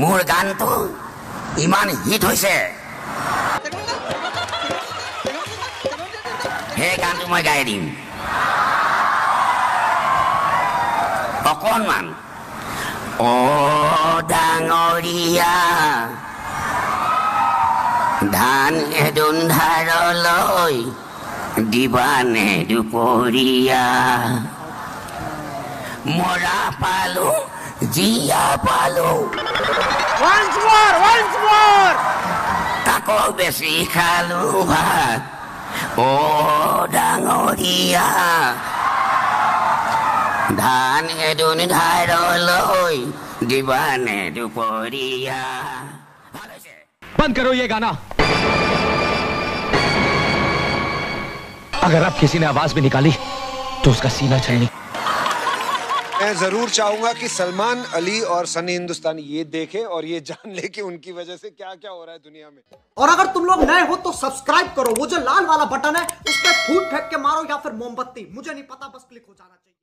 মোৰ গানটো ইমান হিট হৈছে, সেই গানটো মই গাই দিম অকণমান। অ ডাঙৰীয়া ধান এদোন ধাৰলৈ দিবানে দুপৰীয়া, মৰা পালো জীয়া পালো তাকো বেছি খালো ভাত। অ ডাঙৰীয়া ধান এদোন ধাৰলৈ দিবানে দুপৰীয়া। बंद करो ये गाना। अगर अब किसी ने आवाज भी निकाली तो उसका सीना छलनी। मैं जरूर चाहूंगा कि सलमान अली और सनी हिंदुस्तानी ये देखें और ये जान ले कि उनकी वजह से क्या क्या हो रहा है दुनिया में। और अगर तुम लोग नए हो तो सब्सक्राइब करो, वो जो लाल वाला बटन है उस पर फूट फेंक के मारो या फिर मोमबत्ती, मुझे नहीं पता, बस क्लिक हो जाना चाहिए।